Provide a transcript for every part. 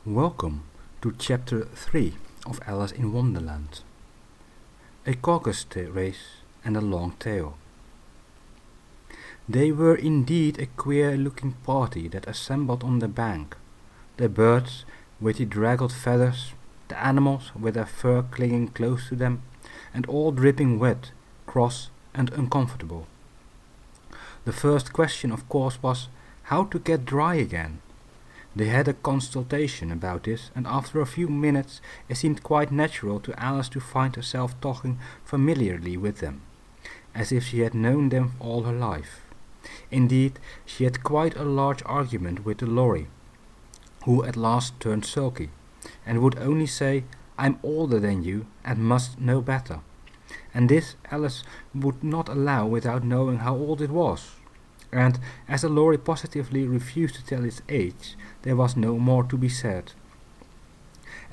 Welcome to Chapter 3 of Alice in Wonderland. A caucus race and a long tail. They were indeed a queer-looking party that assembled on the bank. The birds with the draggled feathers, the animals with their fur clinging close to them, and all dripping wet, cross and uncomfortable. The first question, of course, was how to get dry again. They had a consultation about this, and after a few minutes it seemed quite natural to Alice to find herself talking familiarly with them, as if she had known them all her life. Indeed, she had quite a large argument with the lorry, who at last turned sulky, and would only say, "I'm older than you, and must know better." And this Alice would not allow without knowing how old it was. And as the lorry positively refused to tell its age, there was no more to be said.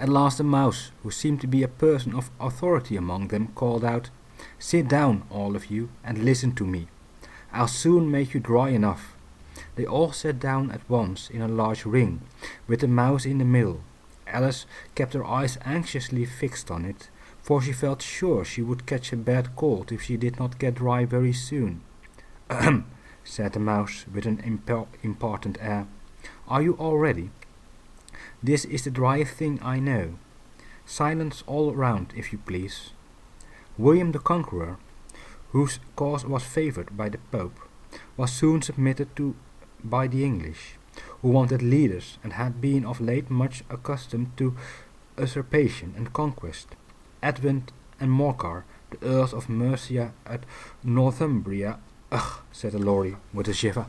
At last the mouse, who seemed to be a person of authority among them, called out, "Sit down, all of you, and listen to me. I'll soon make you dry enough." They all sat down at once in a large ring, with the mouse in the middle. Alice kept her eyes anxiously fixed on it, for she felt sure she would catch a bad cold if she did not get dry very soon. "Ahem," said the mouse with an important air. "Are you all ready? This is the driest thing I know. Silence all round, if you please." William the Conqueror, whose cause was favoured by the Pope, was soon submitted to by the English, who wanted leaders and had been of late much accustomed to usurpation and conquest. Edwin and Morcar, the Earls of Mercia and Northumbria. "Ugh," said the lorry with a shiver.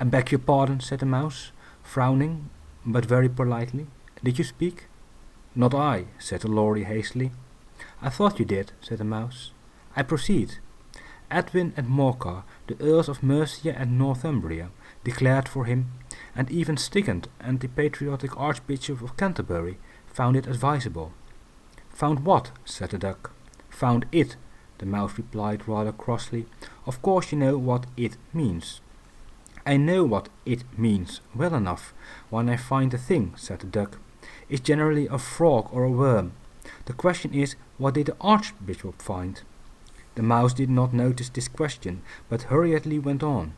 "I beg your pardon," said the mouse, frowning, but very politely. "Did you speak?" "Not I," said the lorry hastily. "I thought you did," said the mouse. "I proceed. Edwin and Morcar, the Earls of Mercia and Northumbria, declared for him, and even Stigand and the patriotic Archbishop of Canterbury found it advisable." "Found what?" said the duck. "Found it," the mouse replied rather crossly. "Of course you know what it means." "I know what it means well enough when I find a thing," said the duck. "It's generally a frog or a worm. The question is, what did the Archbishop find?" The mouse did not notice this question, but hurriedly went on.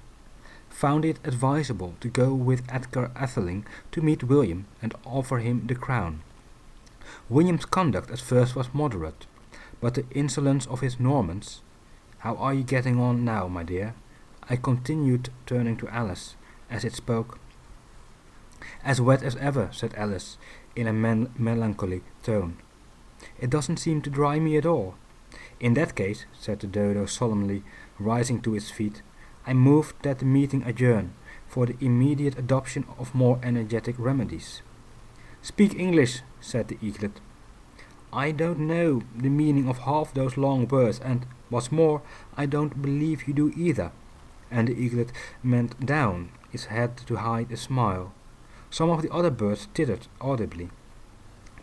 "Found it advisable to go with Edgar Atheling to meet William and offer him the crown. William's conduct at first was moderate, but the insolence of his Normans— How are you getting on now, my dear?" I continued, turning to Alice as it spoke. "As wet as ever," said Alice in a melancholy tone. "It doesn't seem to dry me at all." "In that case," said the dodo solemnly, rising to its feet, "I move that the meeting adjourn, for the immediate adoption of more energetic remedies." "Speak English," said the eaglet. "I don't know the meaning of half those long words, and, what's more, I don't believe you do either." And the eaglet bent down its head to hide a smile. Some of the other birds tittered audibly.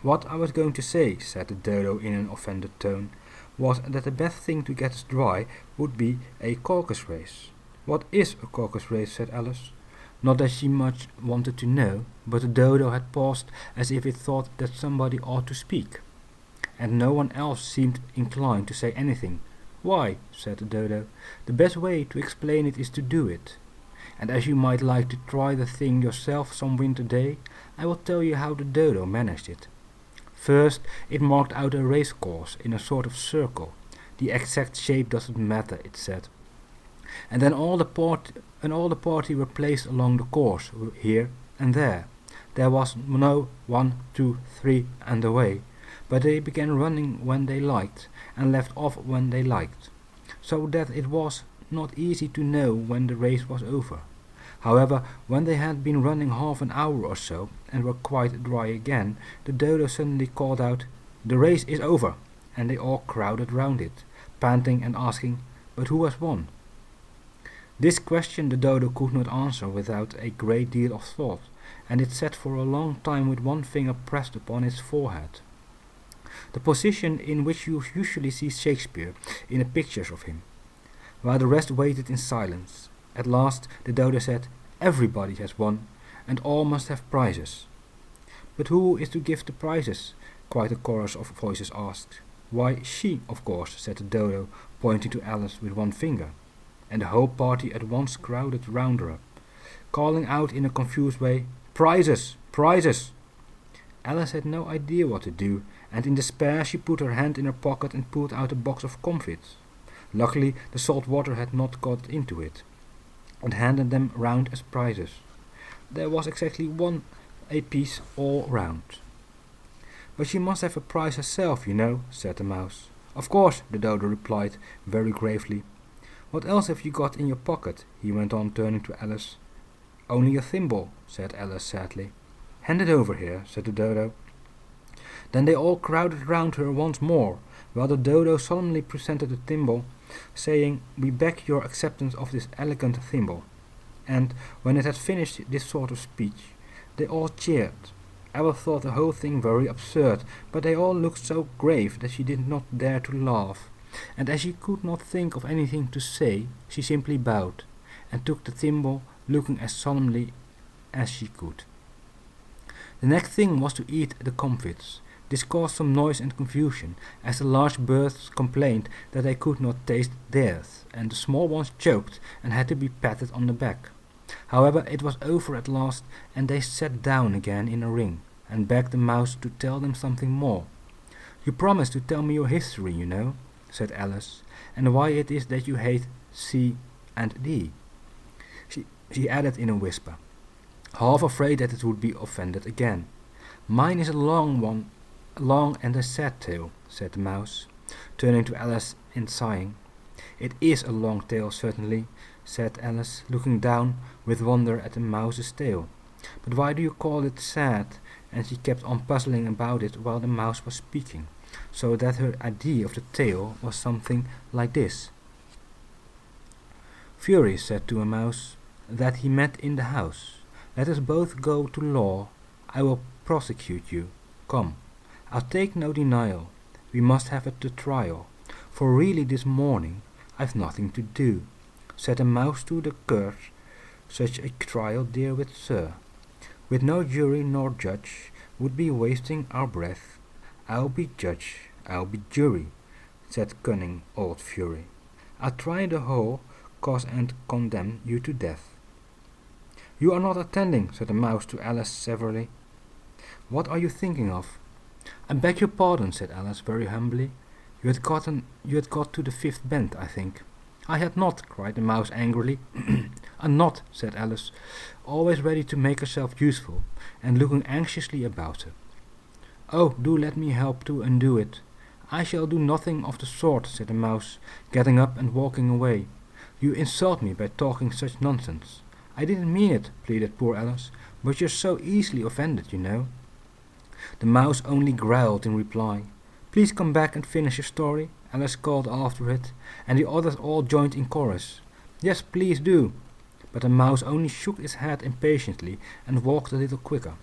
"What I was going to say," said the dodo in an offended tone, "was that the best thing to get us dry would be a caucus race." "What is a caucus race?" said Alice. Not that she much wanted to know, but the dodo had paused as if it thought that somebody ought to speak, and no one else seemed inclined to say anything. "Why," said the dodo, "the best way to explain it is to do it. And as you might like to try the thing yourself some winter day, I will tell you how the dodo managed it. First, it marked out a race course in a sort of circle. The exact shape doesn't matter, it said. And then all the party were placed along the course, here and there. There was no 1, 2, 3 and away, but they began running when they liked, and left off when they liked, so that it was not easy to know when the race was over. However, when they had been running half an hour or so, and were quite dry again, the dodo suddenly called out, 'The race is over,' and they all crowded round it, panting and asking, 'But who has won?' This question the dodo could not answer without a great deal of thought, and it sat for a long time with one finger pressed upon its forehead, the position in which you usually see Shakespeare in the pictures of him, while the rest waited in silence. At last the dodo said, 'Everybody has won, and all must have prizes.' "But who is to give the prizes?" quite a chorus of voices asked. "Why, she, of course," said the Dodo, pointing to Alice with one finger, and the whole party at once crowded round her, calling out in a confused way, "Prizes! Prizes!" Alice had no idea what to do, and in despair she put her hand in her pocket and pulled out a box of comfits. Luckily the salt water had not got into it, and handed them round as prizes. There was exactly one apiece all round. "But she must have a prize herself, you know," said the Mouse. "Of course," the Dodo replied very gravely. "What else have you got in your pocket?" he went on, turning to Alice. "Only a thimble," said Alice sadly. "Hand it over here," said the Dodo. Then they all crowded round her once more, while the Dodo solemnly presented the thimble, saying, "We beg your acceptance of this elegant thimble." And when it had finished this sort of speech, they all cheered. Alice thought the whole thing very absurd, but they all looked so grave that she did not dare to laugh, and as she could not think of anything to say, she simply bowed, and took the thimble, looking as solemnly as she could. The next thing was to eat the comfits. This caused some noise and confusion, as the large birds complained that they could not taste theirs, and the small ones choked and had to be patted on the back. However, it was over at last, and they sat down again in a ring, and begged the Mouse to tell them something more. "You promised to tell me your history, you know," said Alice, "and why it is that you hate C and D." She added in a whisper, half afraid that it would be offended again. "Mine is a long one, long and a sad tale," said the Mouse, turning to Alice and sighing. "It is a long tale, certainly," said Alice, looking down with wonder at the Mouse's tail. "But why do you call it sad?" And she kept on puzzling about it while the Mouse was speaking, so that her idea of the tale was something like this. "Fury said to a Mouse that he met in the house, 'Let us both go to law. I will prosecute you. Come, I'll take no denial. We must have the trial, for really this morning I've nothing to do.' Said a Mouse to the cur, 'Such a trial, dear with sir, with no jury nor judge, would be wasting our breath. I'll be judge, I'll be jury,' said cunning old Fury. 'I'll try the whole cause and condemn you to death.' 'You are not attending,' said the Mouse to Alice severely. 'What are you thinking of?' 'I beg your pardon,' said Alice very humbly. You had got to the fifth bend, I think.' 'I had not,' cried the Mouse angrily. 'I'm not,' said Alice, always ready to make herself useful, and looking anxiously about her. 'Oh, do let me help to undo it.' 'I shall do nothing of the sort,' said the Mouse, getting up and walking away. 'You insult me by talking such nonsense.' 'I didn't mean it,' pleaded poor Alice, 'but you're so easily offended, you know.' The Mouse only growled in reply. 'Please come back and finish your story,' Alice called after it, and the others all joined in chorus. 'Yes, please do.' But the Mouse only shook its head impatiently and walked a little quicker.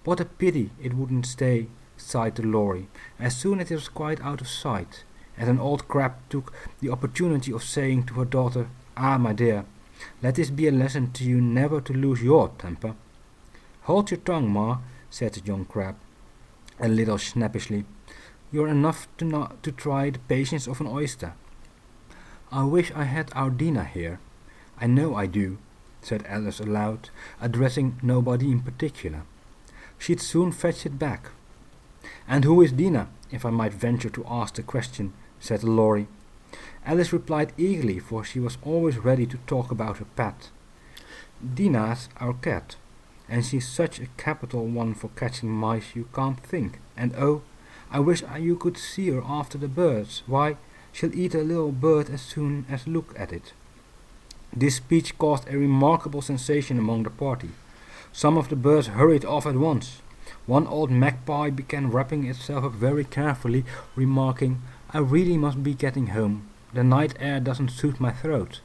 'What a pity it wouldn't stay,' sighed the Lorry, as soon as it was quite out of sight, and an old crab took the opportunity of saying to her daughter, 'Ah, my dear, let this be a lesson to you never to lose your temper.' 'Hold your tongue, Ma,' said the young crab, a little snappishly. 'You're enough to try the patience of an oyster.' 'I wish I had our Dinah here. I know I do,' said Alice aloud, addressing nobody in particular. 'She'd soon fetch it back.' 'And who is Dinah, if I might venture to ask the question?' said the Lorry. Alice replied eagerly, for she was always ready to talk about her pet. 'Dinah's our cat, and she's such a capital one for catching mice you can't think. And oh, I wish you could see her after the birds. Why, she'll eat a little bird as soon as look at it.' This speech caused a remarkable sensation among the party. Some of the birds hurried off at once. One old magpie began wrapping itself up very carefully, remarking, 'I really must be getting home. The night air doesn't suit my throat.'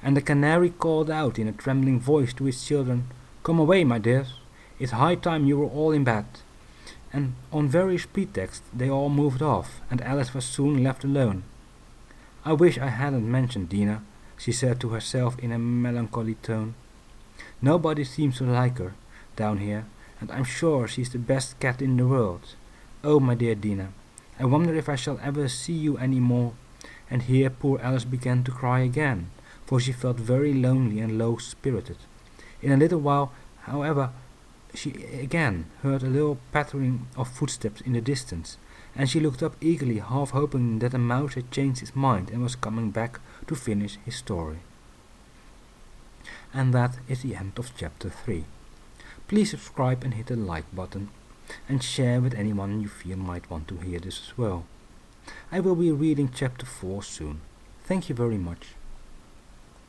And the canary called out in a trembling voice to its children, 'Come away, my dears. It's high time you were all in bed.' And on various pretexts they all moved off, and Alice was soon left alone. 'I wish I hadn't mentioned Dinah,' she said to herself in a melancholy tone. 'Nobody seems to like her down here, and I'm sure she's the best cat in the world. Oh, my dear Dina, I wonder if I shall ever see you any more." And here poor Alice began to cry again, for she felt very lonely and low-spirited. In a little while, however, she again heard a little pattering of footsteps in the distance, and she looked up eagerly, half hoping that the mouse had changed his mind and was coming back to finish his story. And that is the end of chapter 3. Please subscribe and hit the like button, and share with anyone you feel might want to hear this as well. I will be reading chapter 4 soon. Thank you very much.